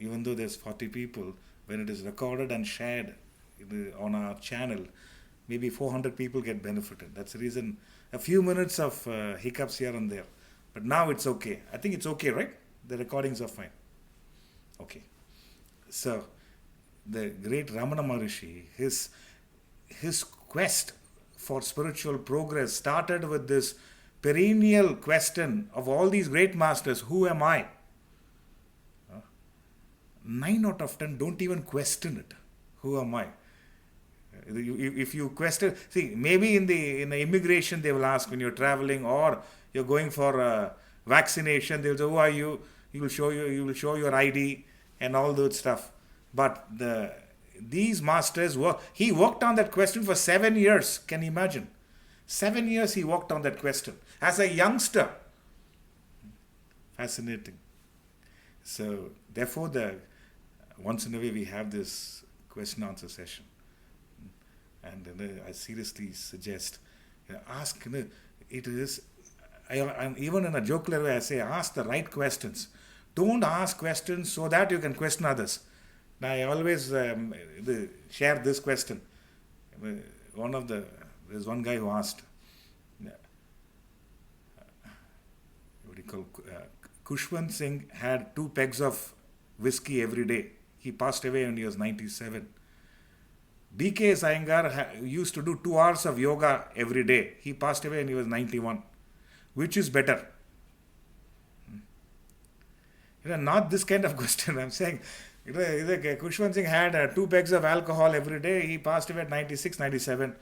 even though there's 40 people, when it is recorded and shared on our channel, maybe 400 people get benefited. That's the reason a few minutes of hiccups here and there. But now it's okay. I think it's okay, right? The recordings are fine. Okay. So, the great Ramana Maharishi, his quest for spiritual progress started with this perennial question of all these great masters, who am I? 9 out of 10 don't even question it. Who am I? If you question, see, maybe in the immigration they will ask when you're traveling or you're going for a vaccination, they'll say, who are you? You will show your ID and all that stuff. But these masters he worked on that question for 7 years. Can you imagine? 7 years he worked on that question as a youngster. Fascinating. So therefore, once in a way we have this question answer session, and I seriously suggest ask. It is, and even in a jocular way, I say ask the right questions. Don't ask questions so that you can question others. Now, I always share this question. There's one guy who asked, what do you call, Kushwant Singh had 2 pegs of whiskey every day. He passed away when he was 97. B.K. Iyengar used to do 2 hours of yoga every day. He passed away when he was 91. Which is better? Not this kind of question. I'm saying, Kushwant Singh had 2 pegs of alcohol every day. He passed away at 96, 97.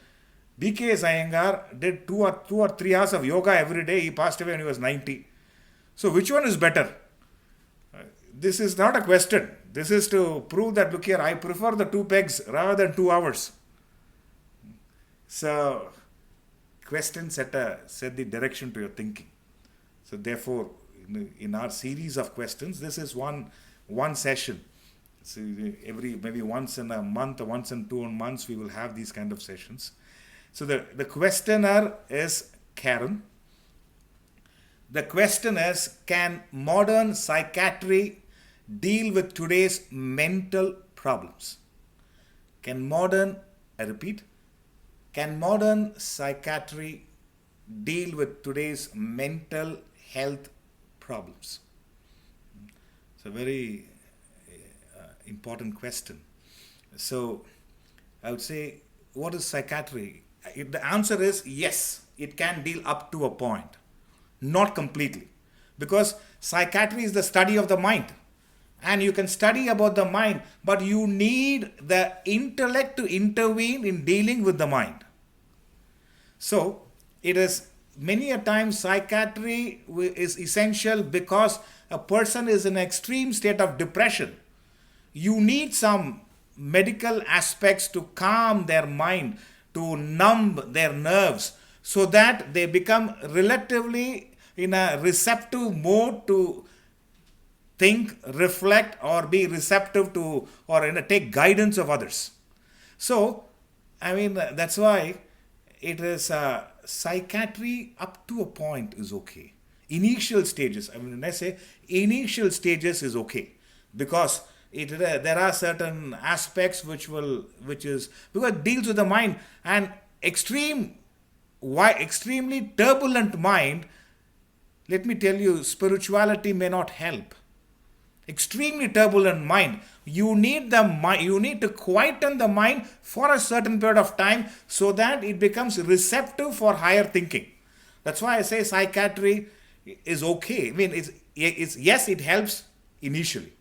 B.K. Iyengar did 2 or 3 hours of yoga every day. He passed away when he was 90. So which one is better? This is not a question. This is to prove that, look here, I prefer the 2 pegs rather than 2 hours. So, questions set the direction to your thinking. So therefore, in our series of questions, this is one session. So maybe once in a month or once in 2 months, we will have these kind of sessions. So the questioner is Karen. The question is, can modern psychiatry deal with today's mental problems? Can modern psychiatry deal with today's mental health problems? It's a very important question. So I would say, what is psychiatry? The answer is yes, it can deal up to a point. Not completely. Because psychiatry is the study of the mind. And you can study about the mind, but you need the intellect to intervene in dealing with the mind. So, it is many a time psychiatry is essential because a person is in an extreme state of depression. You need some medical aspects to calm their mind, to numb their nerves, so that they become relatively in a receptive mode to think, reflect, or be receptive to, or take guidance of others. So, that's why it is psychiatry up to a point is okay. Initial stages, when I say initial stages is okay, because there are certain aspects because it deals with the mind, and extremely turbulent mind. Let me tell you, spirituality may not help. Extremely turbulent mind. You need to quieten the mind for a certain period of time so that it becomes receptive for higher thinking. That's why I say psychiatry is okay. Yes, it helps initially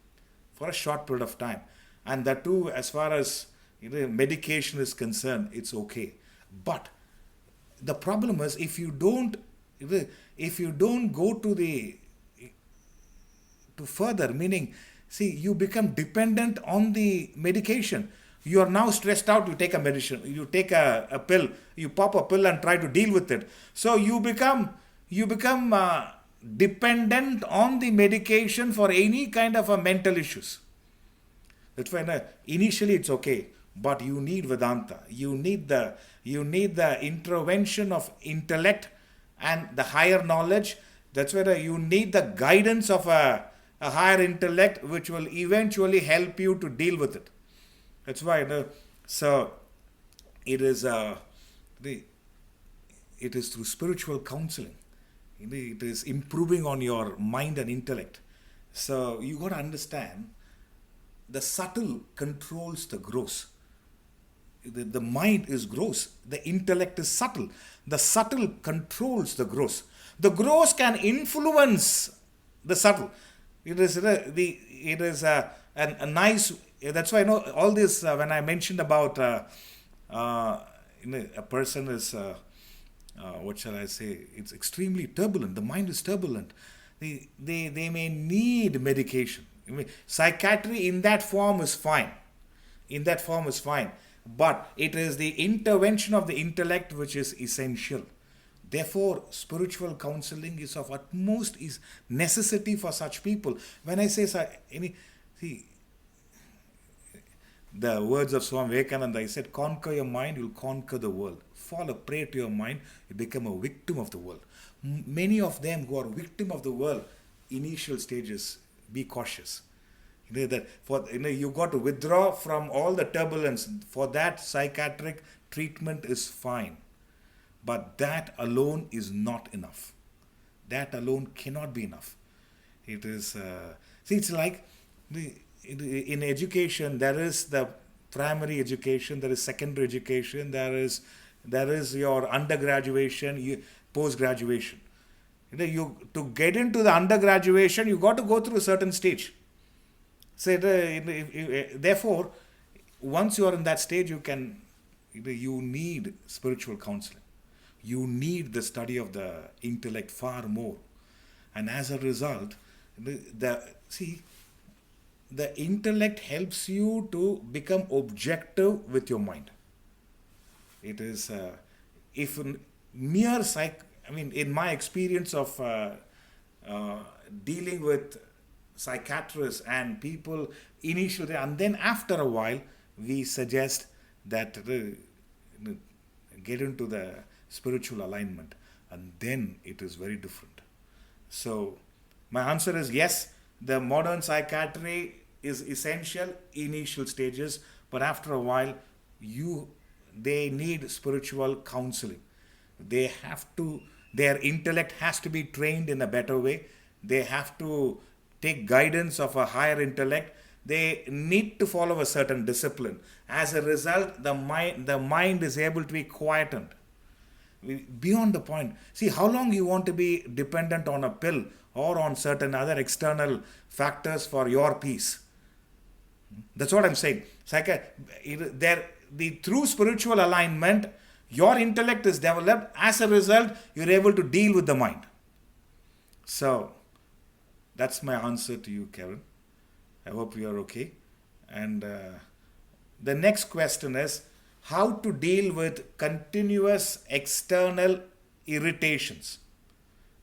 for a short period of time, and that too, as far as medication is concerned, it's okay. But the problem is, if you don't go to further, meaning, see, you become dependent on the medication. You are now stressed out, you take a medicine, you take a pill, you pop a pill and try to deal with it. So you become dependent on the medication for any kind of a mental issues. That's why initially it's okay, but you need Vedanta. You need the intervention of intellect and the higher knowledge. That's where you need the guidance of a a higher intellect which will eventually help you to deal with it. That's why, so it is it is through spiritual counseling. It is improving on your mind and intellect. So you got to understand, the subtle controls the gross. The mind is gross. The intellect is subtle. The subtle controls the gross. The gross can influence the subtle. It is a nice. That's why I know all this. When I mentioned about a person is what shall I say? It's extremely turbulent. The mind is turbulent. They may need medication. I mean, psychiatry in that form is fine. But it is the intervention of the intellect which is essential. Therefore, spiritual counseling is of utmost is necessity for such people. When I say, see, the words of Swami Vivekananda, I said, conquer your mind, you'll conquer the world. Fall a prey to your mind, you become a victim of the world. Many of them who are victim of the world, initial stages, be cautious. You got to withdraw from all the turbulence. For that, psychiatric treatment is fine. But that alone is not enough. That alone cannot be enough. It is, it's like in education, there is the primary education, there is secondary education, there is your undergraduation, post-graduation. To get into the undergraduation, you got to go through a certain stage. So therefore, once you are in that stage, you need spiritual counseling. You need the study of the intellect far more. And as a result, the intellect helps you to become objective with your mind. It is, if mere in my experience of dealing with psychiatrists and people initially, and then after a while, we suggest that get into the spiritual alignment, and then it is very different. So my answer is yes, the modern psychiatry is essential initial stages, but after a while they need spiritual counseling. Their intellect has to be trained in a better way. They have to take guidance of a higher intellect. They need to follow a certain discipline. As a result, the mind is able to be quietened. Beyond the point. See, how long you want to be dependent on a pill or on certain other external factors for your peace? That's what I'm saying. Through spiritual alignment, your intellect is developed. As a result, you're able to deal with the mind. So, that's my answer to you, Karen. I hope you are okay. And the next question is, how to deal with continuous external irritations?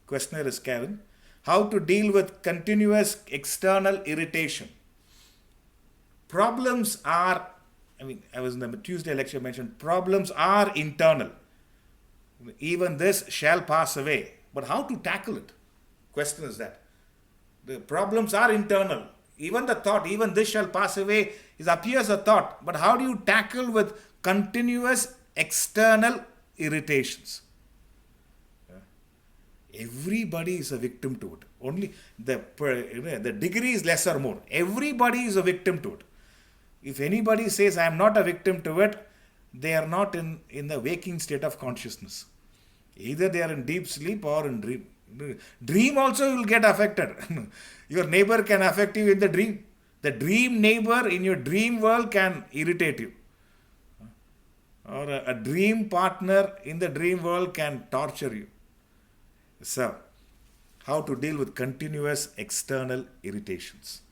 Questioner is Karen. How to deal with continuous external irritation? Problems are, I was in the Tuesday lecture mentioned, problems are internal. Even this shall pass away. But how to tackle it? Question is that. The problems are internal. Even the thought, even this shall pass away, appears a thought. But how do you tackle with continuous external irritations? Everybody is a victim to it. Only the degree is less or more. Everybody is a victim to it. If anybody says, I am not a victim to it, they are not in the waking state of consciousness. Either they are in deep sleep or in dream. Dream also will get affected. Your neighbor can affect you in the dream. The dream neighbor in your dream world can irritate you. Or a dream partner in the dream world can torture you. So, how to deal with continuous external irritations?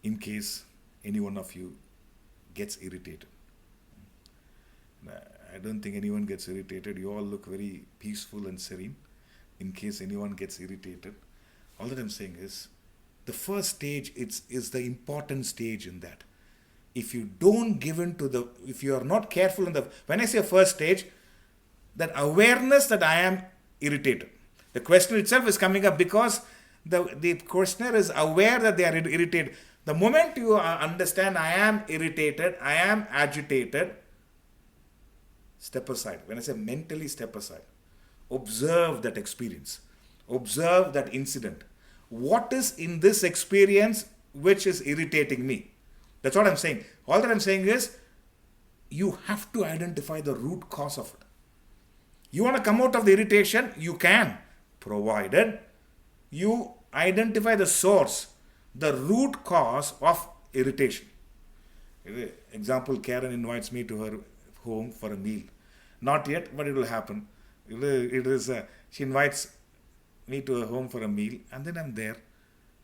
In case any one of you gets irritated. I don't think anyone gets irritated. You all look very peaceful and serene. In case anyone gets irritated, all that I'm saying is, the first stage is the important stage in that. If you don't give in to if you are not careful when I say first stage, that awareness that I am irritated. The question itself is coming up because the questioner is aware that they are irritated. The moment you understand, I am irritated, I am agitated, step aside. When I say mentally step aside, observe that experience, observe that incident. What is in this experience which is irritating me? That's what I'm saying. All that I'm saying is, you have to identify the root cause of it. You want to come out of the irritation? You can, provided you identify the source, the root cause of irritation. Example, Karen invites me to her home for a meal. Not yet, but it will happen. She invites me to her home for a meal, and then I'm there.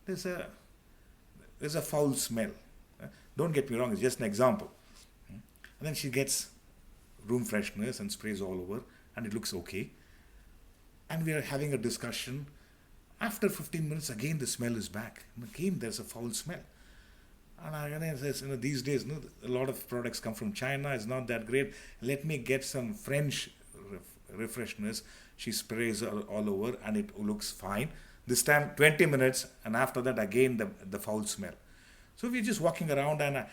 There's a foul smell. Don't get me wrong, it's just an example. And then she gets room fresheners and sprays all over, and it looks okay. And we are having a discussion. After 15 minutes, again the smell is back. And again there's a foul smell. And I says, these days, a lot of products come from China. It's not that great. Let me get some French refresheners. She sprays all over, and it looks fine. This time, 20 minutes, and after that, again the foul smell. So we're just walking around, and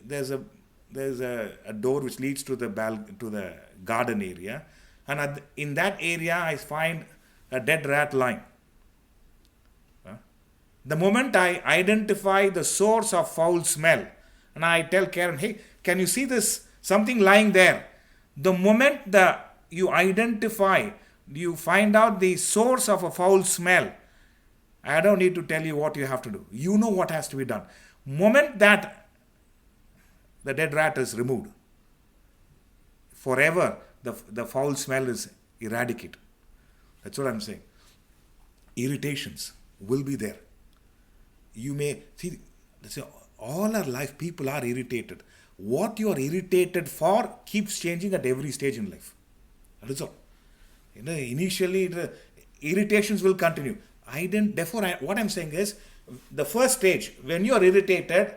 there's a door which leads to the garden area, and in that area I find a dead rat lying. The moment I identify the source of foul smell, and I tell Karen, hey, can you see this, something lying there? The moment you identify, you find out the source of a foul smell, I don't need to tell you what you have to do. You know what has to be done. Moment that the dead rat is removed, forever the foul smell is eradicated. That's what I'm saying. Irritations will be there. You may see, all our life people are irritated. What you are irritated for keeps changing at every stage in life. That is all. Initially, irritations will continue. What I'm saying is, the first stage, when you are irritated,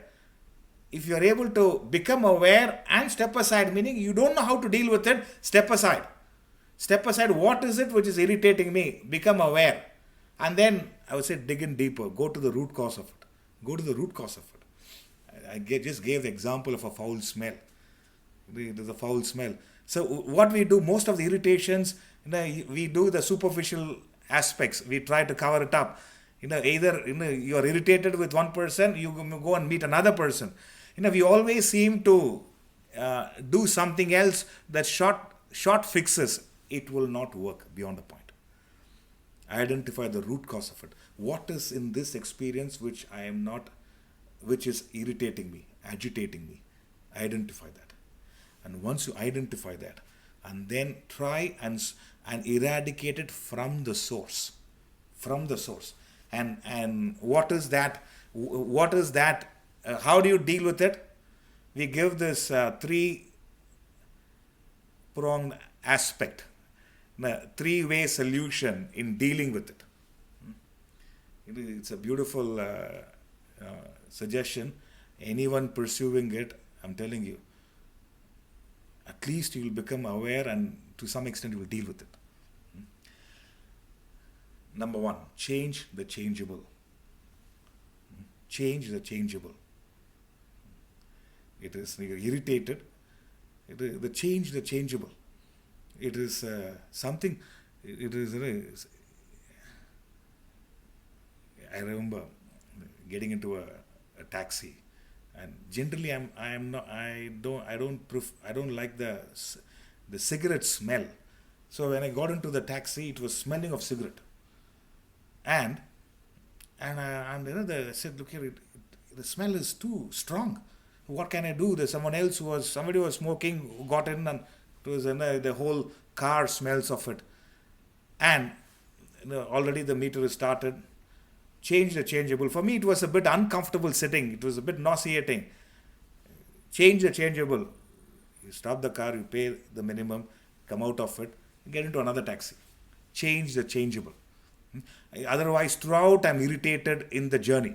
if you are able to become aware and step aside, meaning you don't know how to deal with it, step aside. Step aside, what is it which is irritating me? Become aware. And then, I would say, dig in deeper. Go to the root cause of it. Go to the root cause of it. I just gave the example of a foul smell. There's a foul smell. So what we do, most of the irritations, we do the superficial aspects. We try to cover it up. Either you are irritated with one person, you go and meet another person. We always seem to do something else that short fixes. It will not work beyond a point. Identify the root cause of it. What is in this experience which is irritating me, agitating me? Identify that. And once you identify that, and then try and eradicate it from the source. From the source. And what is that? How do you deal with it? We give this 3-pronged aspect. 3-way solution in dealing with it. It's a beautiful suggestion. Anyone pursuing it, I'm telling you, at least you will become aware, and to some extent you will deal with it. Number 1, change the changeable. Change the changeable. It is irritated. Change the changeable. It is something. I remember getting into a taxi, and generally I don't like the cigarette smell. So when I got into the taxi, it was smelling of cigarette, and I said, look here, the smell is too strong. What can I do? There's somebody who was smoking, who got in, and it was the whole car smells of it, and already the meter is started. Change the changeable. For me, it was a bit uncomfortable sitting. It was a bit nauseating. Change the changeable. You stop the car, you pay the minimum, come out of it, get into another taxi. Change the changeable. Otherwise, throughout, I'm irritated in the journey.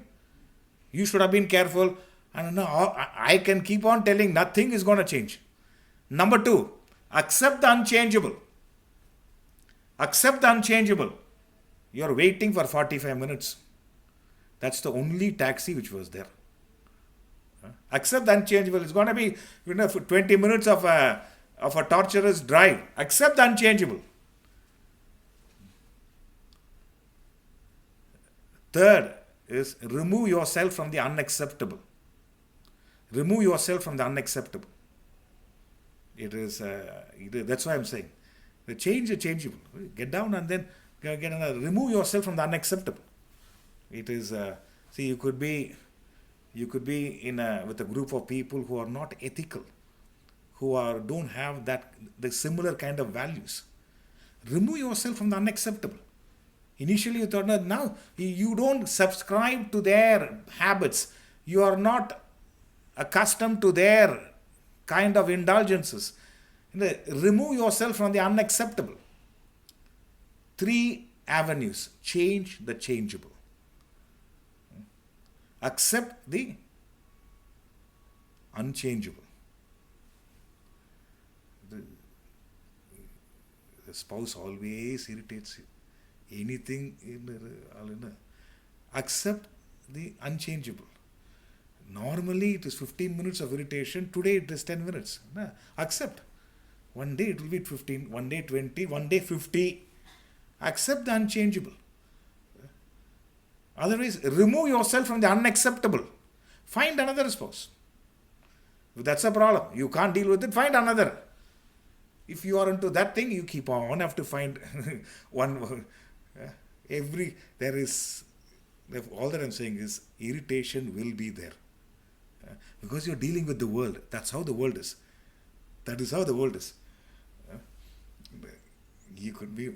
You should have been careful. And I can keep on telling nothing is going to change. Number 2, accept the unchangeable. Accept the unchangeable. You're waiting for 45 minutes. That's the only taxi which was there. Accept the unchangeable. It's going to be, for 20 minutes of a torturous drive. Accept the unchangeable. Third is remove yourself from the unacceptable. Remove yourself from the unacceptable. That's why I'm saying. Change the changeable. Get down and then get another. Remove yourself from the unacceptable. It is, you could be with a group of people who are not ethical, who don't have the similar kind of values. Remove yourself from the unacceptable. Initially you thought, no, now you don't subscribe to their habits. You are not accustomed to their kind of indulgences. Remove yourself from the unacceptable. 3 avenues. Change the changeable. Accept the unchangeable. The spouse always irritates you. Anything, accept the unchangeable. Normally it is 15 minutes of irritation. Today it is 10 minutes. Accept. One day it will be 15, one day 20, one day 50. Accept the unchangeable. Otherwise, remove yourself from the unacceptable. Find another spouse. If that's a problem, you can't deal with it, find another. If you are into that thing, you keep on, have to find one. All that I'm saying is, irritation will be there. Because you're dealing with the world. That's how the world is. That is how the world is. You could be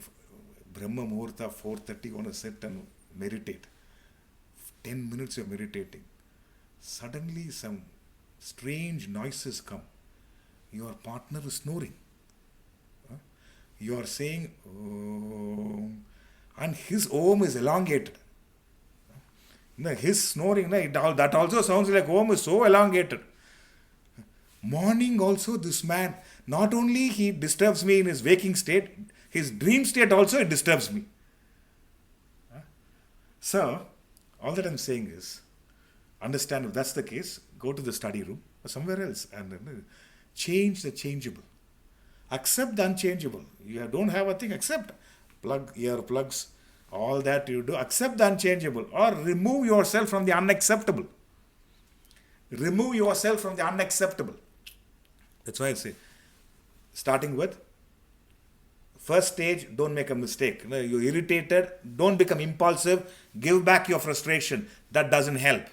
Brahma Muhurta, 4:30, want to sit and meditate. 10 minutes you're meditating. Suddenly some strange noises come. Your partner is snoring. You are saying, oh, and his om is elongated. His snoring, that also sounds like om is so elongated. Morning also, this man, not only he disturbs me in his waking state, his dream state also it disturbs me. So, all that I'm saying is, understand if that's the case, go to the study room or somewhere else and change the changeable. Accept the unchangeable. You don't have a thing, accept. Plug earplugs, all that you do, accept the unchangeable or remove yourself from the unacceptable. Remove yourself from the unacceptable. That's why I say, starting with, first stage, don't make a mistake. You're irritated, don't become impulsive, give back your frustration. That doesn't help.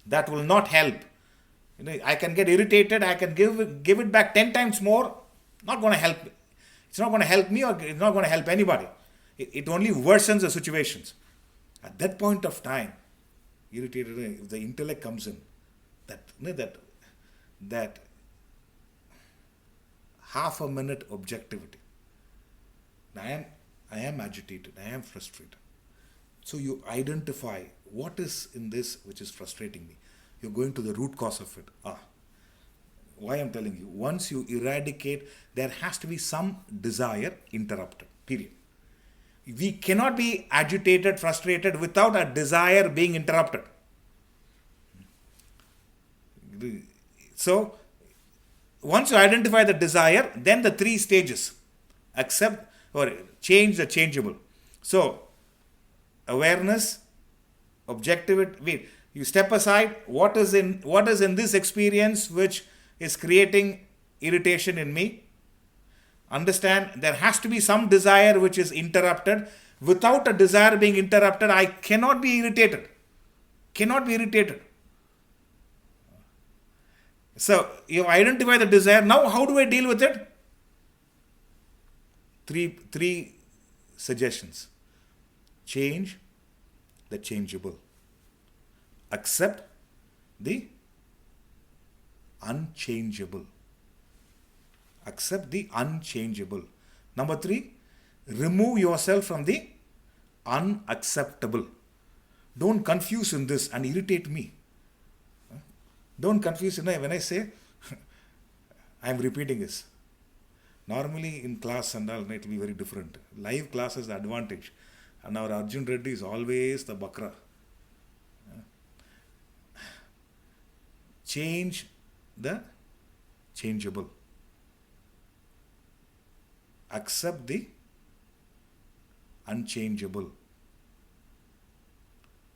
That will not help. I can get irritated, I can give it back 10 times more, not going to help. It's not going to help me or it's not going to help anybody. It only worsens the situations. At that point of time, irritated, if the intellect comes in, that half a minute objectivity. I am agitated, I am frustrated. So you identify what is in this which is frustrating me. You're going to the root cause of it. Why I'm telling you, once you eradicate, there has to be some desire interrupted, period. We cannot be agitated, frustrated without a desire being interrupted. So, once you identify the desire, then the 3 stages. Accept or change the changeable. So, awareness, objectivity. You step aside. What is in this experience which is creating irritation in me? Understand there has to be some desire which is interrupted. Without a desire being interrupted, I cannot be irritated. Cannot be irritated. So, you identify the desire. Now, how do I deal with it? Three suggestions. Change the changeable. Accept the unchangeable. Accept the unchangeable. Number 3, remove yourself from the unacceptable. Don't confuse in this and irritate me. Don't confuse. When I say, I am repeating this. Normally in class and all, it will be very different. Live class is the advantage. And our Arjun Reddy is always the Bakra. Change the changeable. Accept the unchangeable.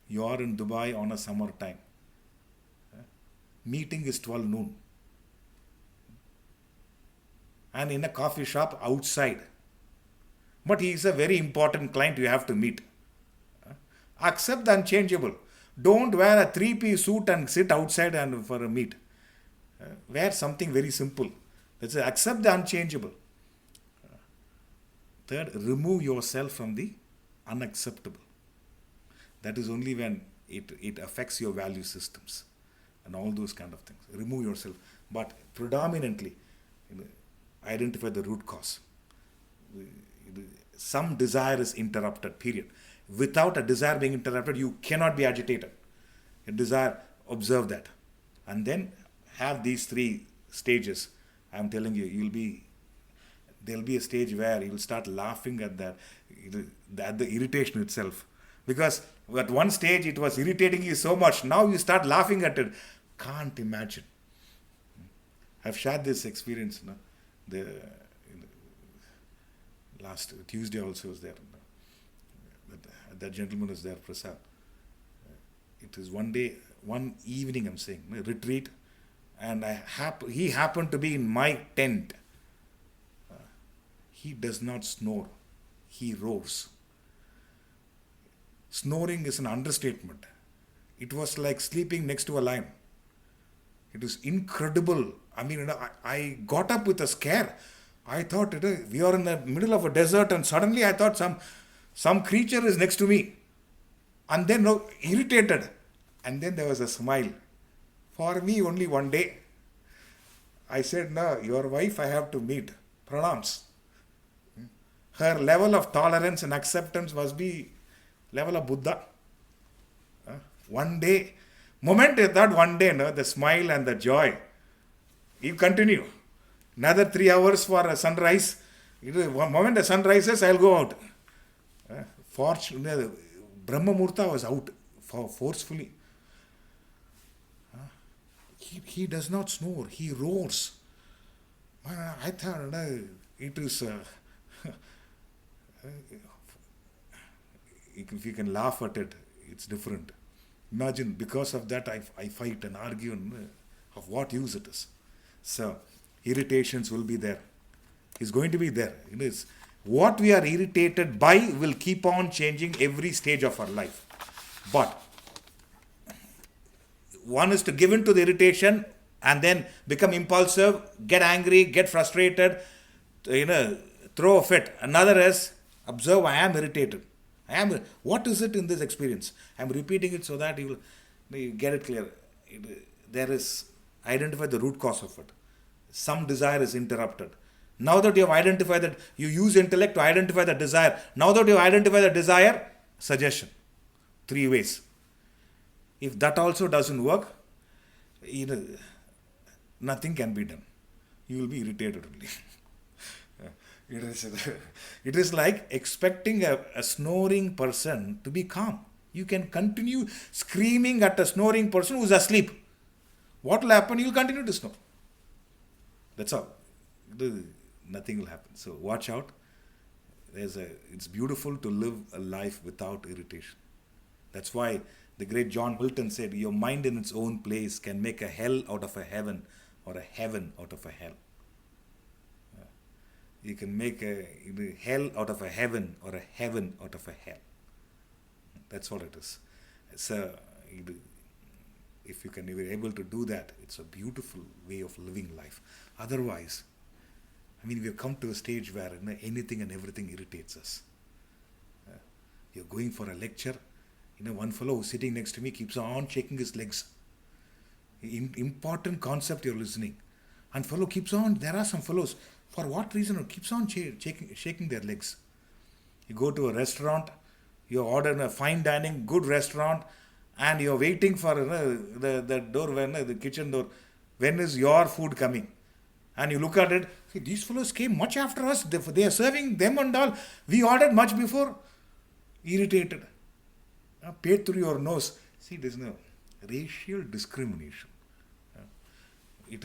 You are in Dubai on a summer time. Meeting is 12 noon. And in a coffee shop outside. But he is a very important client you have to meet. Accept the unchangeable. Don't wear a three-piece suit and sit outside and for a meet. Wear something very simple. That's it. Accept the unchangeable. Third, remove yourself from the unacceptable. That is only when it affects your value systems and all those kind of things. Remove yourself. But predominantly, identify the root cause. Some desire is interrupted, period. Without a desire being interrupted, you cannot be agitated. A desire, observe that. And then have these three stages. I'm telling you, there'll be a stage where you'll start laughing at the irritation itself. Because at one stage it was irritating you so much, now you start laughing at it. Can't imagine. I've shared this experience. Last Tuesday also was there. That gentleman was there, Prasad. It is one evening I'm saying, retreat, and he happened to be in my tent. He does not snore. He roars. Snoring is an understatement. It was like sleeping next to a lion. It was incredible. I mean, I got up with a scare. I thought we are in the middle of a desert and suddenly I thought some creature is next to me. And then irritated. And then there was a smile. For me, only one day. I said, no, your wife I have to meet. Pranams. Her level of tolerance and acceptance must be level of Buddha. One day, moment is that one day, the smile and the joy. You continue. Another 3 hours for a sunrise. One moment the sun rises, I'll go out. Fortunately, Brahma Murta was out forcefully. He does not snore. He roars. I thought it is... if you can laugh at it, it's different. Imagine, because of that, I fight and argue of what use it is. So, irritations will be there. It's going to be there. It is. What we are irritated by will keep on changing every stage of our life. But one is to give in to the irritation and then become impulsive, get angry, get frustrated, throw a fit. Another is observe, I am irritated. What is it in this experience? I am repeating it so that you get it clear. Identify the root cause of it. Some desire is interrupted. Now that you have identified that, you use intellect to identify the desire. Now that you have identified the desire, suggestion. 3 ways. If that also doesn't work, nothing can be done. You will be irritated only. It is like expecting a snoring person to be calm. You can continue screaming at a snoring person who is asleep. What will happen? You will continue to snore. That's all. Nothing will happen. So watch out. It's beautiful to live a life without irritation. That's why the great John Milton said, your mind in its own place can make a hell out of a heaven or a heaven out of a hell. You can make a hell out of a heaven or a heaven out of a hell. That's what it is. So, if you can be able to do that, it's a beautiful way of living life. Otherwise, we have come to a stage where anything and everything irritates us. You're going for a lecture, one fellow who's sitting next to me keeps on shaking his legs. Important concept you're listening. And fellow keeps on, there are some fellows, for what reason, keeps on shaking their legs. You go to a restaurant, you order a fine dining, good restaurant, and you're waiting for the door, the kitchen door. When is your food coming? And you look at it, See, these fellows came much after us. They are serving them and all. We ordered much before. Irritated. Paid through your nose. See, there's no racial discrimination. It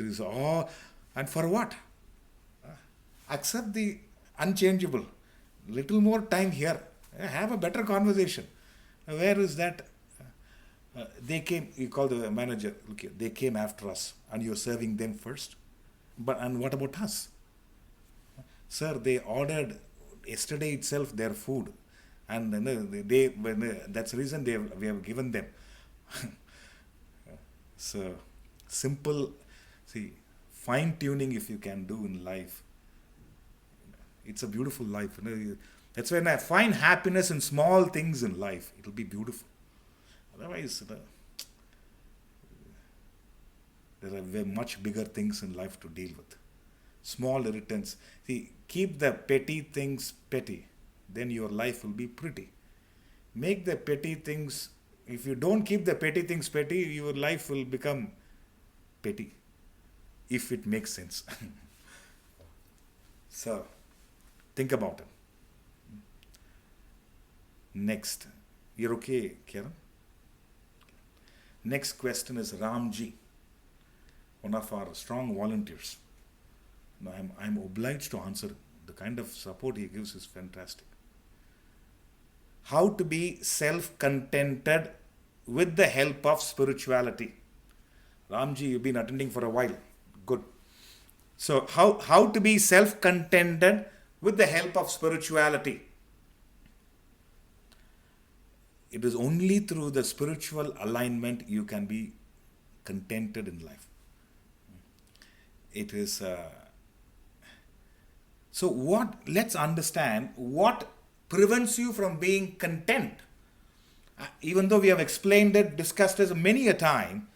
is all. And for what? Accept the unchangeable. Little more time here. Have a better conversation. Where is that? They came, you call the manager, look here, they came after us and you're serving them first. And what about us? Sir, they ordered yesterday itself their food. And that's the reason we have given them. So, simple, see, fine tuning if you can do in life. It's a beautiful life. That's when I find happiness in small things in life. It'll be beautiful. Otherwise, there are much bigger things in life to deal with. Small irritants. See, keep the petty things petty. Then your life will be pretty. Make the petty things, if you don't keep the petty things petty, your life will become petty. If it makes sense. So, think about it. Next. You're okay, Kiran? Next question is Ramji, one of our strong volunteers. Now, I'm obliged to answer. The kind of support he gives is fantastic. How to be self-contented with the help of spirituality. Ramji, you've been attending for a while. Good. So, how to be self-contented with the help of spirituality. It is only through the spiritual alignment you can be contented in life. It is... let's understand what prevents you from being content. Even though we have explained it, discussed this many a time,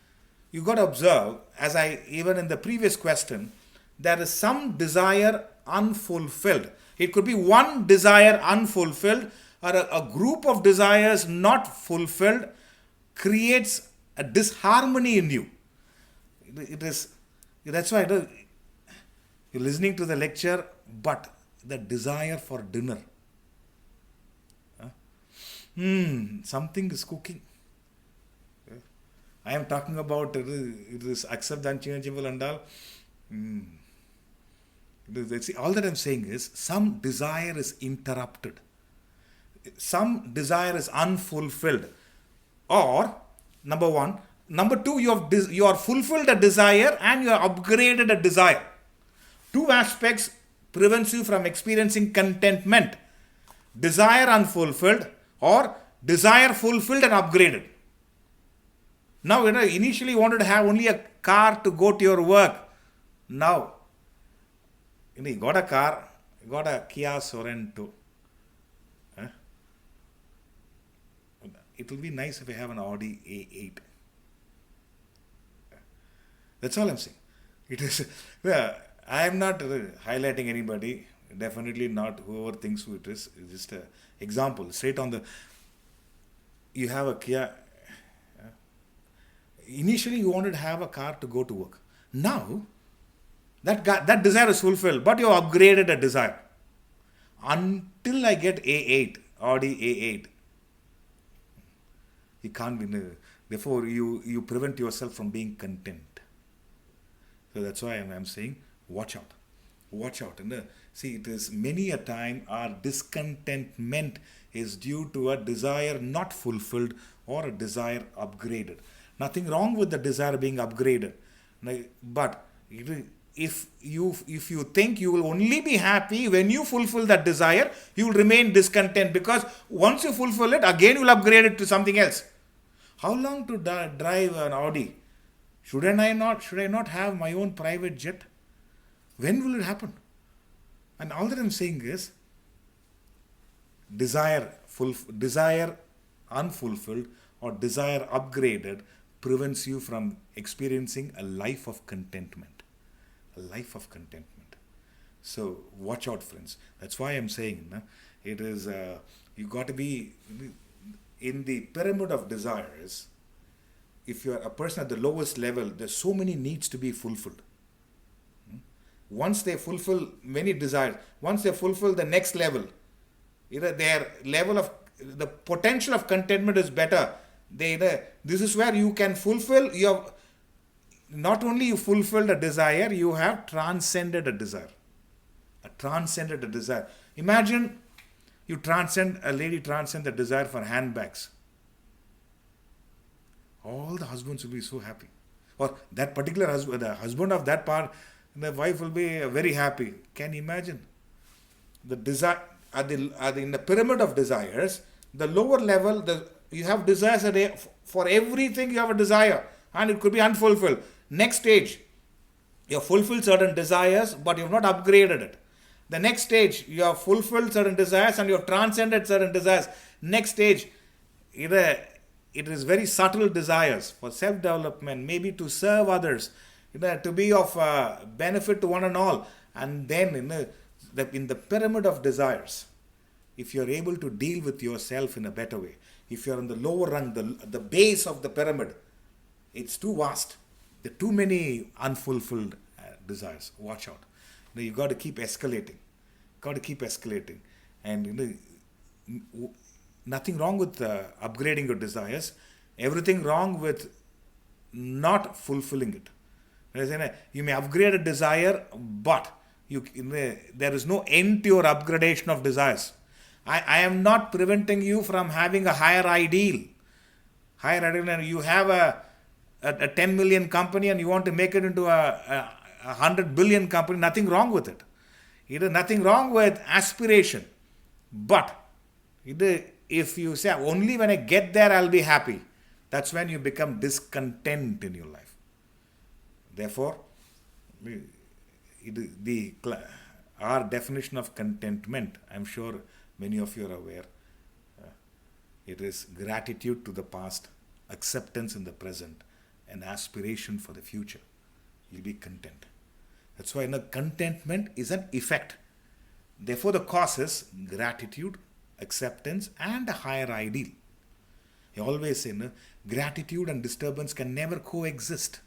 you got to observe, as even in the previous question, there is some desire unfulfilled. It could be one desire unfulfilled, or a group of desires not fulfilled creates a disharmony in you. That's why you're listening to the lecture, but the desire for dinner. Something is cooking. I am talking about it is accept the unchangeable and all. All that I'm saying is some desire is interrupted. Some desire is unfulfilled. Or, number one. Number two, you are fulfilled a desire and you are upgraded a desire. Two aspects prevents you from experiencing contentment. Desire unfulfilled or desire fulfilled and upgraded. Now, initially you wanted to have only a car to go to your work. Now, you got a car, you got a Kia Sorento. It will be nice if you have an Audi A8. That's all I'm saying. It is. I am not highlighting anybody. Definitely not whoever thinks who it is. It's just an example. Straight on the. You have a Kia. Initially, you wanted to have a car to go to work. Now, that desire is fulfilled, but you upgraded a desire. Until I get A8, Audi A8. You can't be. Therefore, you prevent yourself from being content. So that's why I'm saying, watch out. Watch out. And see, it is many a time our discontentment is due to a desire not fulfilled or a desire upgraded. Nothing wrong with the desire being upgraded. But if you think you will only be happy when you fulfill that desire, you will remain discontent, because once you fulfill it, again you will upgrade it to something else. How long to drive an Audi? Should I not have my own private jet? When will it happen? And all that I'm saying is, desire unfulfilled or desire upgraded prevents you from experiencing a life of contentment. A life of contentment. So watch out, friends. That's why I'm saying, it is you got to be in the pyramid of desires. If you are a person at the lowest level, there's so many needs to be fulfilled. once they fulfill many desires, once they fulfill the next level, their level of the potential of contentment is better. This is where you can fulfill your, not only you fulfilled a desire, you have transcended a desire. Transcended a desire. Imagine a lady transcend the desire for handbags. All the husbands will be so happy. Or that particular husband, the husband of that part, the wife will be very happy. Can you imagine? The desire, in the pyramid of desires, the lower level, you have desires for everything you have a desire, and it could be unfulfilled. Next stage, you have fulfilled certain desires, but you have not upgraded it. The next stage, you have fulfilled certain desires and you have transcended certain desires. Next stage, it is very subtle desires for self-development, maybe to serve others, to be of benefit to one and all. And then in the pyramid of desires, if you're able to deal with yourself in a better way, if you're on the lower rung, the base of the pyramid, it's too vast. There are too many unfulfilled desires. Watch out. You've got to keep escalating. And nothing wrong with upgrading your desires. Everything wrong with not fulfilling it. You may upgrade a desire, but there is no end to your upgradation of desires. I am not preventing you from having a higher ideal. You have a 10 million company and you want to make it into a 100 billion company. Nothing wrong with it. Nothing wrong with aspiration. But if you say, only when I get there I'll be happy, that's when you become discontent in your life. Therefore, our definition of contentment, I'm sure many of you are aware, it is gratitude to the past, acceptance in the present, and aspiration for the future. You'll be content. That's why contentment is an effect. Therefore, the cause is gratitude, acceptance, and a higher ideal. I always say, gratitude and disturbance can never coexist.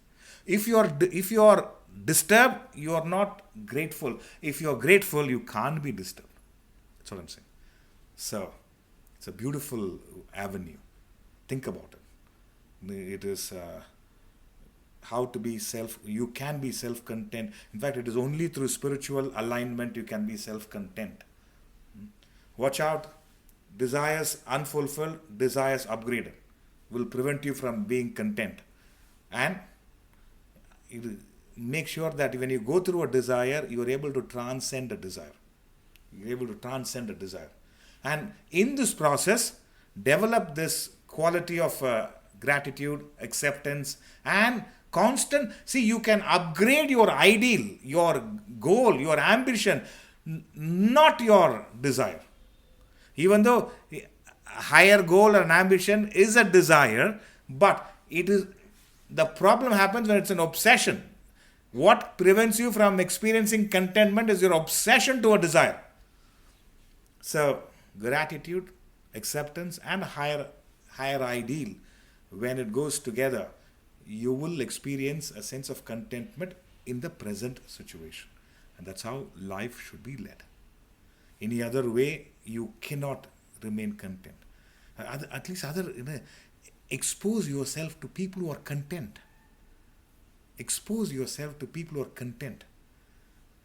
If you are disturbed, you are not grateful. If you are grateful, you can't be disturbed. That's what I'm saying. So, it's a beautiful avenue. Think about it. It is how to be you can be self-content. In fact, it is only through spiritual alignment you can be self-content. Watch out. Desires unfulfilled, desires upgraded will prevent you from being content. And make sure that when you go through a desire, you are able to transcend a desire. You're able to transcend a desire. And in this process, develop this quality of gratitude, acceptance, and constant. See, you can upgrade your ideal, your goal, your ambition, not your desire. Even though a higher goal or an ambition is a desire, but the problem happens when it's an obsession. What prevents you from experiencing contentment is your obsession to a desire. So, gratitude, acceptance, and higher ideal, when it goes together, you will experience a sense of contentment in the present situation. And that's how life should be led. Any other way, you cannot remain content. At least expose yourself to people who are content. Expose yourself to people who are content.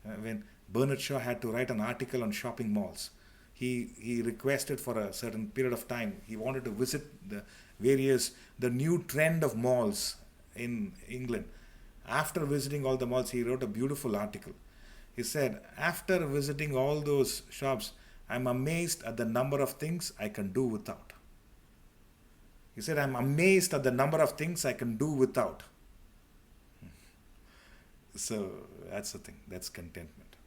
When Bernard Shaw had to write an article on shopping malls, he requested for a certain period of time. He wanted to visit the new trend of malls in England. After visiting all the malls, he wrote a beautiful article. He said, after visiting all those shops, I'm amazed at the number of things I can do without. He said, I'm amazed at the number of things I can do without. So that's the thing. That's contentment.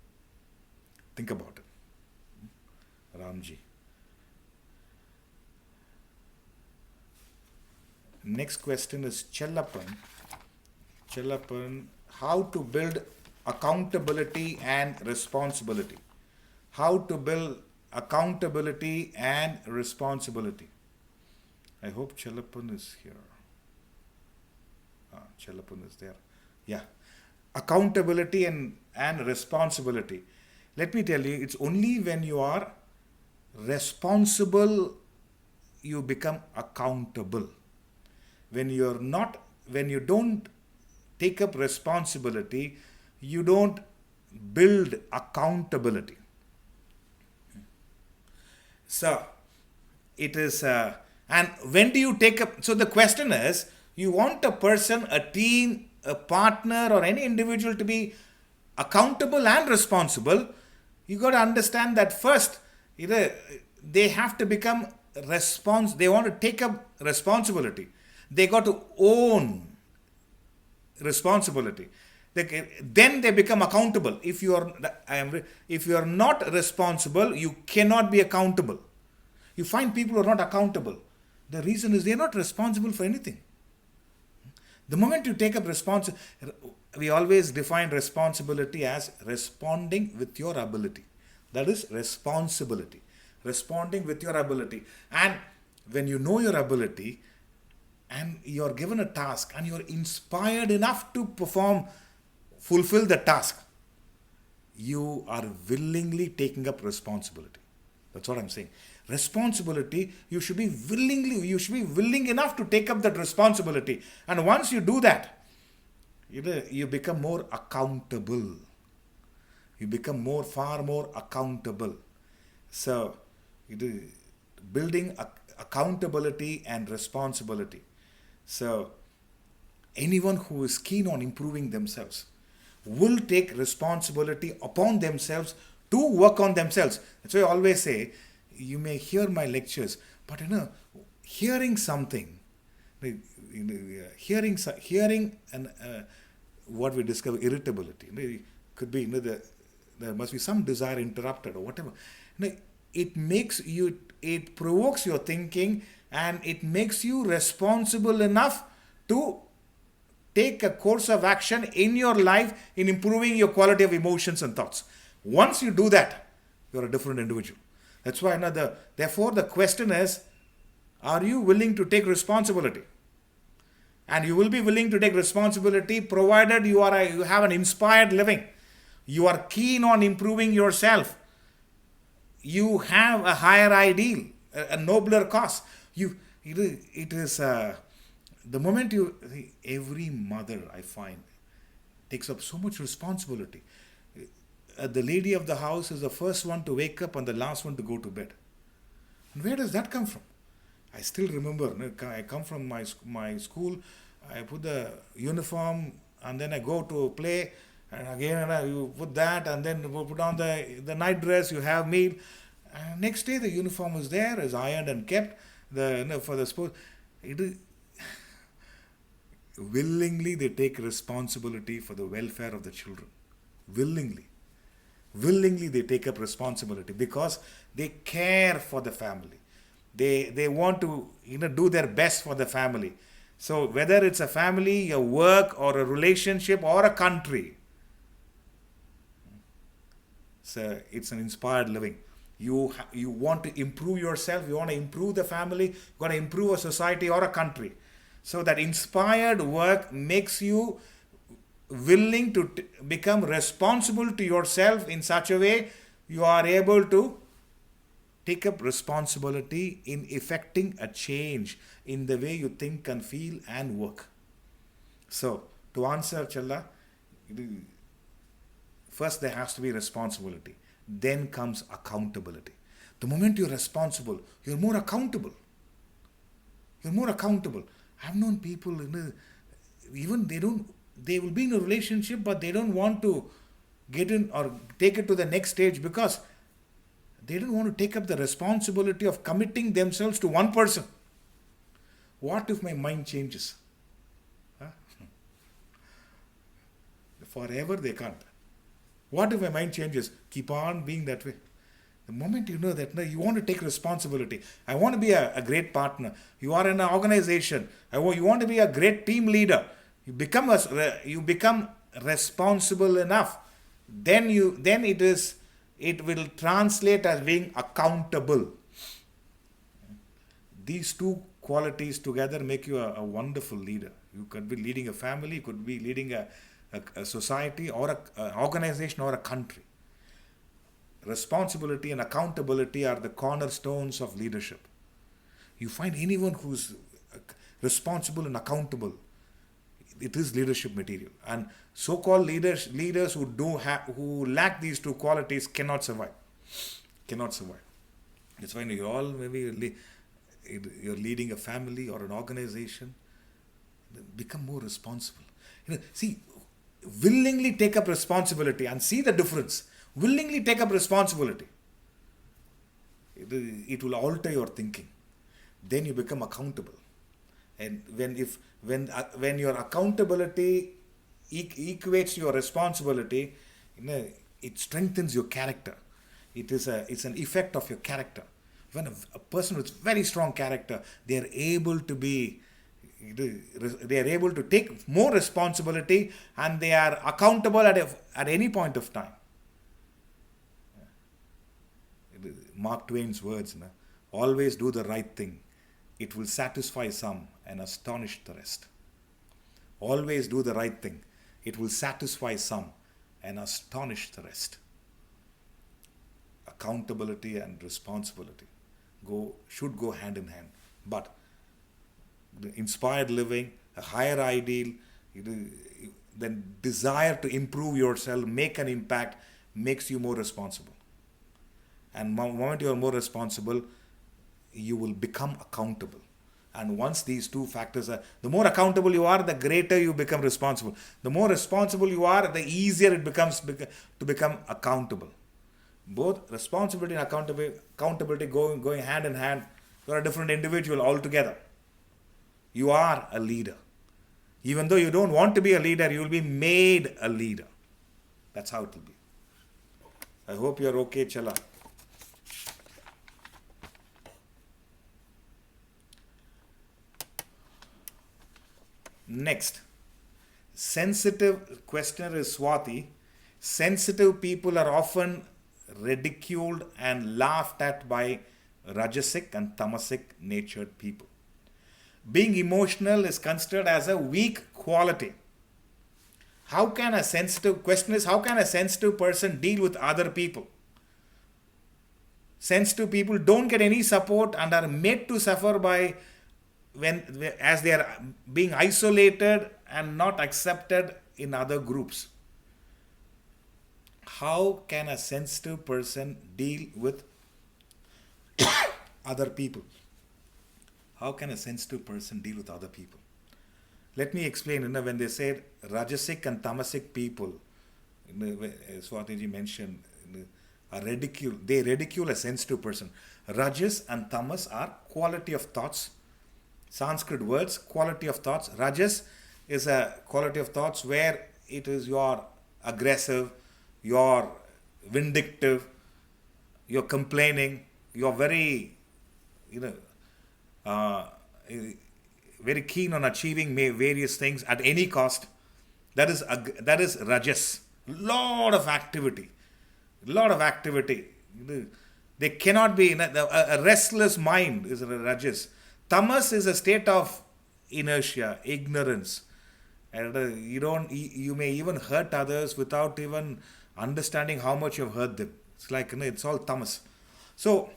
Think about it. Ramji. Next question is Chellappan. How to build accountability and responsibility. How to build accountability and responsibility. I hope Chellappan is here. Chellappan is there. Yeah. accountability and responsibility. Let me tell you, it's only when you are responsible you become accountable. When you don't take up responsibility, you don't build accountability. So it is, and when do you take up? So the question is, you want a person, a team, a partner, or any individual to be accountable and responsible. You got to understand that first, they have to become they want to take up responsibility. They got to own responsibility. Then they become accountable. If you are not responsible, you cannot be accountable. You find people who are not accountable. The reason is they are not responsible for anything. The moment you take up we always define responsibility as responding with your ability. That is responsibility. Responding with your ability. And when you know your ability and you are given a task and you are inspired enough to fulfill the task, you are willingly taking up responsibility. That's what I'm saying. Responsibility, you should be willing enough to take up that responsibility. And once you do that, you become more accountable. You become far more accountable. So, building accountability and responsibility. So, anyone who is keen on improving themselves will take responsibility upon themselves to work on themselves. That's why I always say, you may hear my lectures, but hearing something, hearing and what we discover, irritability. It could be there must be some desire interrupted or whatever. It provokes your thinking and it makes you responsible enough to take a course of action in your life in improving your quality of emotions and thoughts. Once you do that, you're a different individual. That's why therefore the question is, are you willing to take responsibility? And you will be willing to take responsibility provided you have an inspired living. You are keen on improving yourself. You have a higher ideal, a nobler cause. It is the moment every mother I find takes up so much responsibility. The lady of the house is the first one to wake up and the last one to go to bed. And where does that come from? I still remember, I come from my school, I put the uniform and then I go to play, and again you put that and then you put on the night dress, you have meal. And next day the uniform is there, is ironed and kept for the sport. Willingly they take responsibility for the welfare of the children. Willingly they take up responsibility because they care for the family. They want to do their best for the family. So whether it's a family, a work, or a relationship, or a country, so it's an inspired living. You want to improve yourself, you want to improve the family, you want to improve a society or a country. So that inspired work makes you willing to become responsible to yourself in such a way you are able to take up responsibility in effecting a change in the way you think and feel and work. So, to answer Challa, first there has to be responsibility. Then comes accountability. The moment you're responsible, you're more accountable. I've known people, even they will be in a relationship, but they don't want to get in or take it to the next stage because they don't want to take up the responsibility of committing themselves to one person. What if my mind changes? Huh? Forever they can't. What if my mind changes? Keep on being that way. The moment you know that you want to take responsibility, I want to be a great partner. You are in an organization. You want to be a great team leader. You become responsible enough. Then it will translate as being accountable. These two qualities together make you a wonderful leader. You could be leading a family, you could be leading a a society or an organization or a country. Responsibility and accountability are the cornerstones of leadership. You find anyone who's responsible and accountable, it is leadership material. And so-called leaders who lack these two qualities cannot survive. Cannot survive. That's why you all maybe you're leading a family or an organization. Become more responsible. See, willingly take up responsibility and see the difference. Willingly take up responsibility. It will alter your thinking. Then you become accountable. And when your accountability equates to your responsibility, it strengthens your character. It's an effect of your character. When a person with very strong character, they are able to take more responsibility, and they are accountable at any point of time. Mark Twain's words, always do the right thing. It will satisfy some and astonish the rest. Always do the right thing. It will satisfy some and astonish the rest. Accountability and responsibility should go hand in hand. But the inspired living, a higher ideal, then desire to improve yourself, make an impact, makes you more responsible. And the moment you are more responsible, you will become accountable. And once these two factors the more accountable you are, the greater you become responsible. The more responsible you are, the easier it becomes to become accountable. Both responsibility and accountability going hand in hand. You are a different individual altogether. You are a leader. Even though you don't want to be a leader, you will be made a leader. That's how it will be. I hope you are okay, Chala. Next, sensitive questioner is Swati. Sensitive people are often ridiculed and laughed at by Rajasic and Tamasic natured people. Being emotional is considered as a weak quality. How can a sensitive person deal with other people? Sensitive people don't get any support and are made to suffer as they are being isolated and not accepted in other groups. How can a sensitive person deal with other people? How can a sensitive person deal with other people? Let me explain. When they said Rajasic and Tamasic people, Swatiji mentioned, they ridicule a sensitive person. Rajas and Tamas are quality of thoughts. Sanskrit words, quality of thoughts. Rajas is a quality of thoughts where it is you're aggressive, you're vindictive, you're complaining, you're very, very keen on achieving various things at any cost. That is Rajas. Lot of activity. They cannot be a restless mind is a Rajas. Tamas is a state of inertia, ignorance, and you may even hurt others without even understanding how much you've hurt them. It's like it's all tamas. So,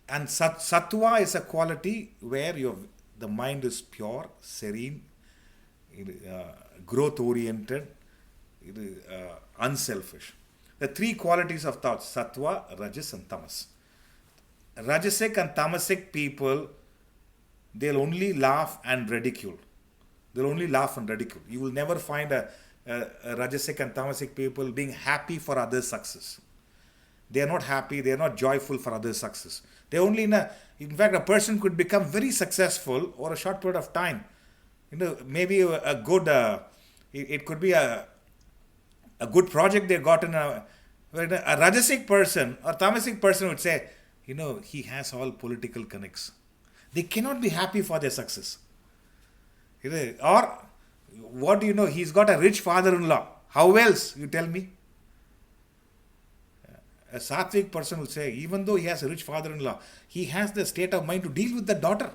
and sattva is a quality where the mind is pure, serene, growth oriented, unselfish. The three qualities of thought: sattva, rajas, and tamas. Rajasic and Tamasic people, they'll only laugh and ridicule. You will never find a Rajasic and Tamasic people being happy for others' success. They are not happy, they are not joyful for others' success. They only, in fact, a person could become very successful over a short period of time. Maybe it could be a good project they got in a Rajasic person or Tamasic person would say, he has all political connects. They cannot be happy for their success. Or, what do you know? He's got a rich father-in-law. How else? You tell me. A Sattvic person will say, even though he has a rich father-in-law, he has the state of mind to deal with the daughter.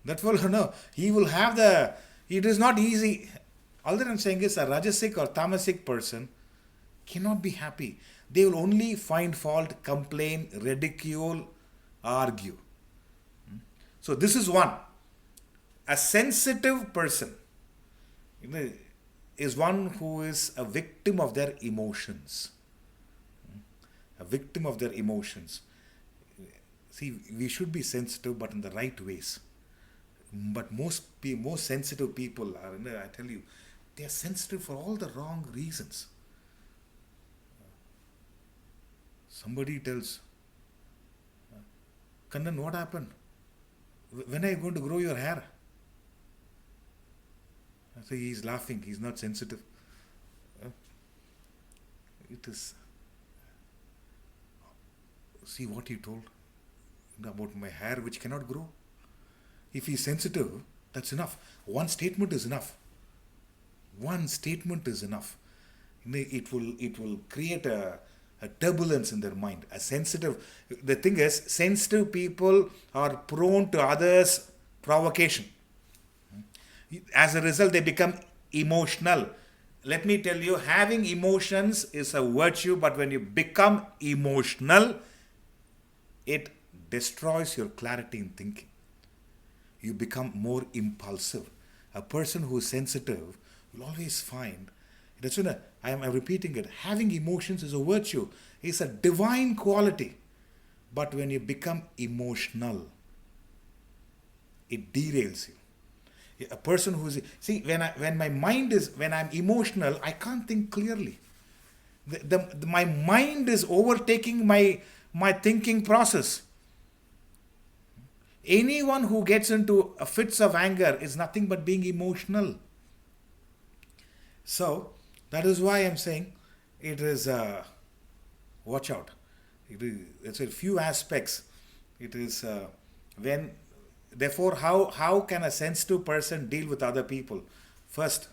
That will, he will have it is not easy All that I'm saying is a Rajasic or Tamasic person cannot be happy. They will only find fault, complain, ridicule, argue. So this is one. A sensitive person, is one who is a victim of their emotions. A victim of their emotions. See, we should be sensitive, but in the right ways. But most sensitive people are, I tell you, they are sensitive for all the wrong reasons. Somebody tells, Kannan, what happened? When are you going to grow your hair? I say, he's laughing, he's not sensitive. It is. See what he told about my hair which cannot grow. If he's sensitive, that's enough. One statement is enough. One statement is enough. It will create a turbulence in their mind. The thing is, sensitive people are prone to others' provocation. As a result, they become emotional. Let me tell you, having emotions is a virtue, but when you become emotional, it destroys your clarity in thinking. You become more impulsive. A person who is sensitive will always find, that's when I'm repeating it, having emotions is a virtue. It's a divine quality. But when you become emotional, it derails you. A person who is, see, when I'm emotional, I can't think clearly. My mind is overtaking my thinking process. Anyone who gets into fits of anger is nothing but being emotional. So, that is why I'm saying it is, watch out. It's a few aspects. It is therefore, how can a sensitive person deal with other people? First,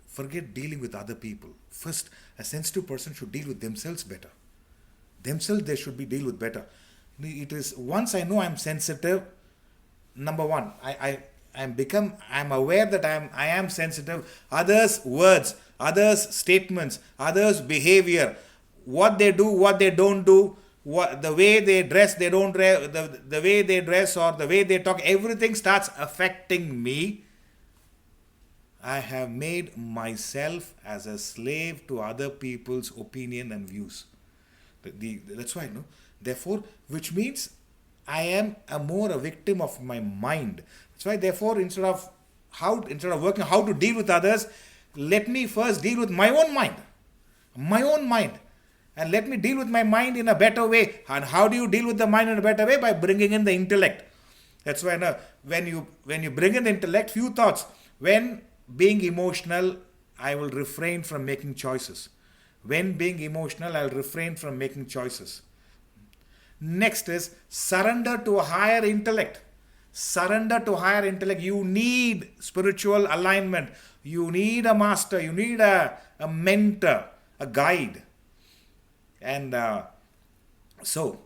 forget dealing with other people. First, a sensitive person should deal with themselves better. Themselves they should be deal with better. It is, once I know I'm sensitive, number one, I'm aware that I am sensitive. Others' words, others' statements, others' behavior, what they do, what they don't do, the way they dress, they don't dress, the way they dress or the way they talk, everything starts affecting me. I have made myself as a slave to other people's opinion and views. That's why, no? Therefore, which means I am more a victim of my mind. That's why, therefore, instead of working how to deal with others, let me first deal with my own mind. My own mind. And let me deal with my mind in a better way. And how do you deal with the mind in a better way? By bringing in the intellect. That's why when you bring in the intellect, few thoughts. When being emotional, I will refrain from making choices. When being emotional, I'll refrain from making choices. Next is surrender to a higher intellect. Surrender to higher intellect. You need spiritual alignment. You need a master. You need a mentor, a guide. And so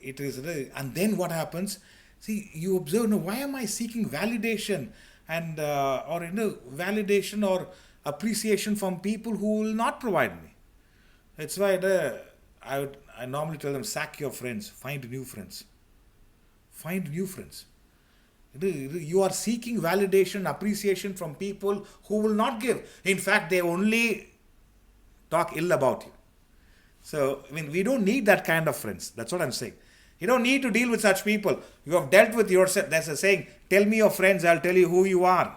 it is. And then what happens? See, you observe, why am I seeking validation and validation or appreciation from people who will not provide me? That's why I normally tell them, sack your friends, find new friends. Find new friends. You are seeking validation, appreciation from people who will not give. In fact, they only talk ill about you. So, we don't need that kind of friends. That's what I'm saying. You don't need to deal with such people. You have dealt with yourself. That's a saying, tell me your friends, I'll tell you who you are.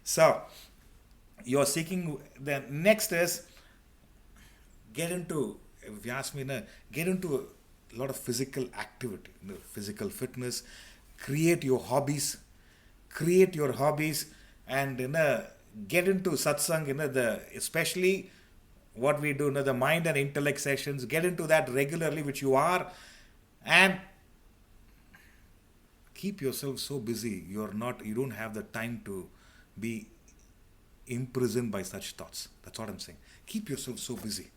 So, you're seeking, the next is, get into a lot of physical activity, physical fitness, create your hobbies, and get into satsang, especially what we do, the mind and intellect sessions, get into that regularly, which you are, and keep yourself so busy, you don't have the time to be imprisoned by such thoughts. That's what I'm saying. Keep yourself so busy.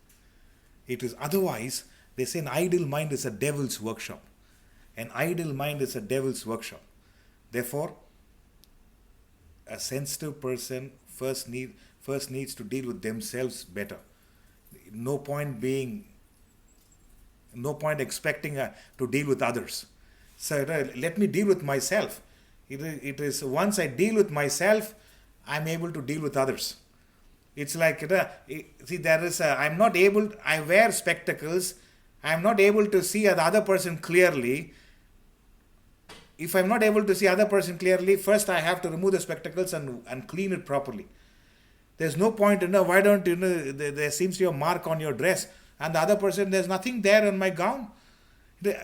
It is otherwise, they say an idle mind is a devil's workshop. An idle mind is a devil's workshop. Therefore, a sensitive person first needs to deal with themselves better. No point being, no point expecting to deal with others. So let me deal with myself. It is once I deal with myself, I'm able to deal with others. It's like, see, there is I'm not able, I wear spectacles, I'm not able to see the other person clearly. If I'm not able to see other person clearly, first I have to remove the spectacles and clean it properly. There's no point, why don't, there seems to be a mark on your dress, and the other person, there's nothing there on my gown.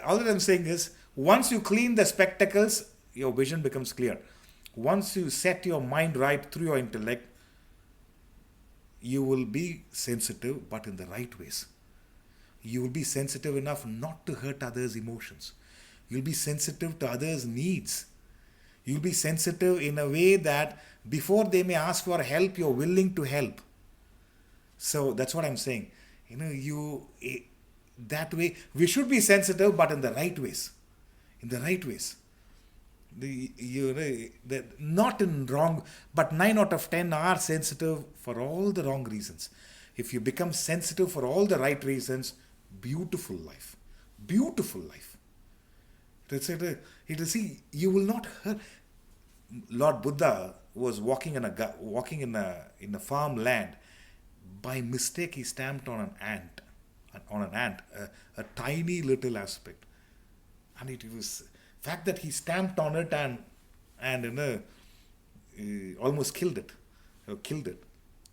All that I'm saying is, once you clean the spectacles, your vision becomes clear. Once you set your mind right through your intellect, you will be sensitive, but in the right ways. You will be sensitive enough not to hurt others' emotions. You'll be sensitive to others' needs. You'll be sensitive in a way that before they may ask for help, you're willing to help. So that's what I'm saying. That way, we should be sensitive, but in the right ways. In the right ways. Not in wrong, but 9 out of 10 are sensitive for all the wrong reasons. If you become sensitive for all the right reasons, beautiful life. Beautiful life. You will not hurt. Lord Buddha was walking in a farmland. By mistake, he stamped on an ant, a tiny little aspect, and it was fact that he stamped on it and almost killed it.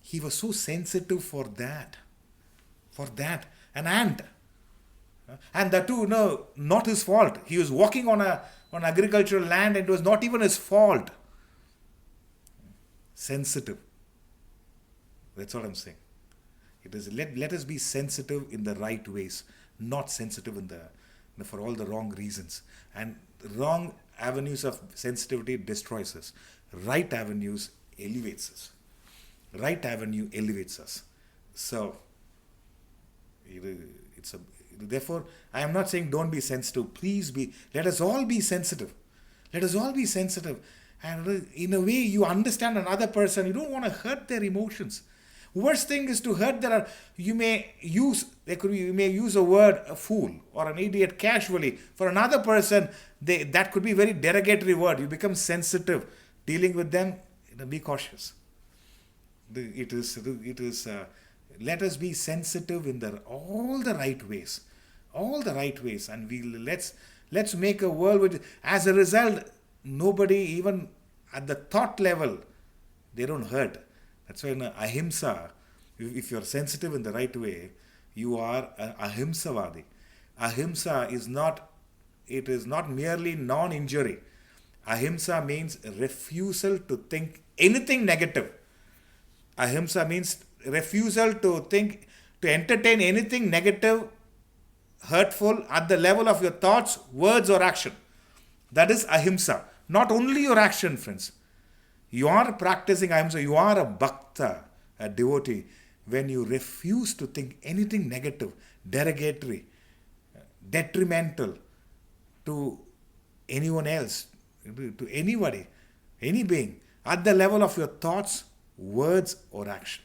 He was so sensitive for that, an ant. And that too, not his fault. He was walking on agricultural land, and it was not even his fault. Sensitive. That's what I'm saying. It is let us be sensitive in the right ways, not sensitive for all the wrong reasons. And wrong avenues of sensitivity destroys us. Right avenues elevates us. Right avenue elevates us. So therefore, I am not saying don't be sensitive. Please be. Let us all be sensitive. Let us all be sensitive. And in a way, you understand another person. You don't want to hurt their emotions. Worst thing is to hurt you may use a word, a fool or an idiot, casually. For another person, that could be a very derogatory word. You become sensitive. Dealing with them, be cautious. Let us be sensitive in all the right ways. All the right ways. And let's make a world which, as a result, nobody, even at the thought level, they don't hurt. That's why in ahimsa, if you're sensitive in the right way, you are an ahimsavadi. Ahimsa is not merely non-injury. Ahimsa means refusal to think anything negative. Ahimsa means refusal to entertain anything negative, hurtful at the level of your thoughts, words or action. That is ahimsa. Not only your action, friends. You are practicing ahimsa. You are a bhakta, a devotee, when you refuse to think anything negative, derogatory, detrimental to anyone else, to anybody, any being, at the level of your thoughts, words or action.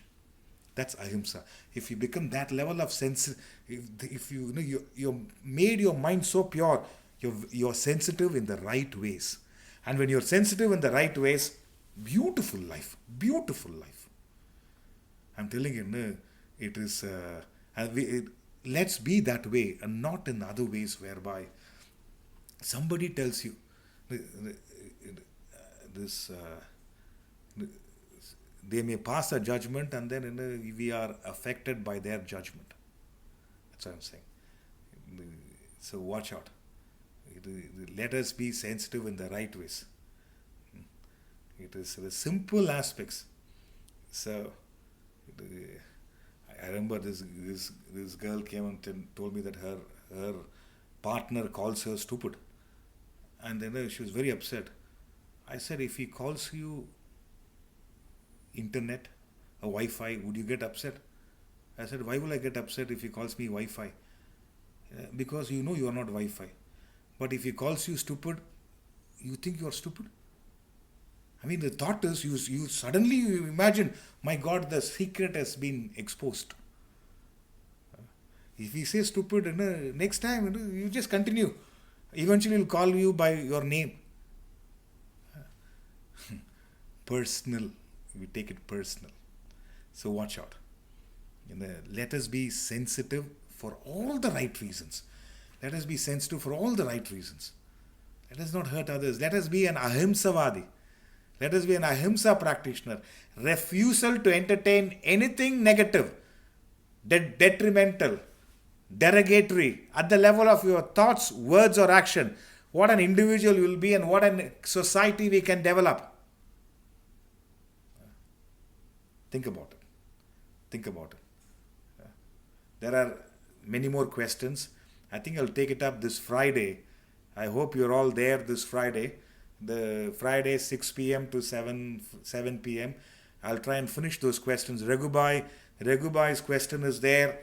That's ahimsa. If you become that level of sense, if you made your mind so pure, you're sensitive in the right ways. And when you're sensitive in the right ways, beautiful life. I'm telling you, it is. Let's be that way, and not in other ways whereby somebody tells you this. They may pass a judgment, and then we are affected by their judgment. That's what I'm saying. So watch out. Let us be sensitive in the right ways. It is the simple aspects. So I remember this girl came and told me that her partner calls her stupid, and then she was very upset. I said, if he calls you internet or Wi-Fi, would you get upset? I said, why will I get upset if he calls me Wi-Fi? Because you know you are not Wi-Fi. But if he calls you stupid, you think you are stupid? I mean, the thought is you suddenly you imagine, my God, the secret has been exposed. If he says stupid, next time you just continue. Eventually, he'll call you by your name. Personal. We take it personal. So watch out. Let us be sensitive for all the right reasons. Let us be sensitive for all the right reasons. Let us not hurt others. Let us be an ahimsavadi. Let us be an ahimsa practitioner. Refusal to entertain anything negative, detrimental, derogatory at the level of your thoughts, words, or action. What an individual you will be and what a society we can develop. Think about it. Think about it. There are many more questions. I think I'll take it up this Friday. I hope you're all there this Friday. The Friday 6 p.m. to 7 p.m. I'll try and finish those questions. Raghubai's question is there.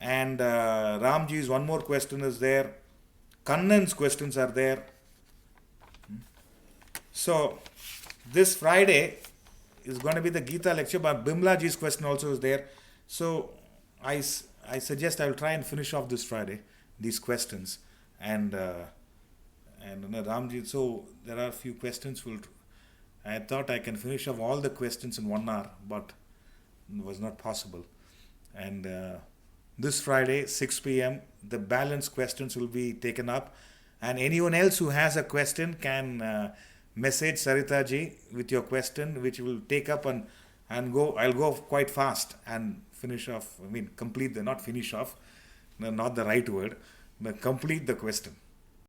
And Ramji's one more question is there. Kannan's questions are there. So this Friday is going to be the Gita lecture, but Bimlaji's question also is there. So I suggest I'll try and finish off this Friday these questions. And Ramji, so there are a few questions. I thought I can finish off all the questions in 1 hour, but it was not possible. And this Friday, 6 p.m., the balanced questions will be taken up. And anyone else who has a question can message Saritaji with your question, which will take up and go. I'll go quite fast and complete not finish off, not the right word, but complete the question.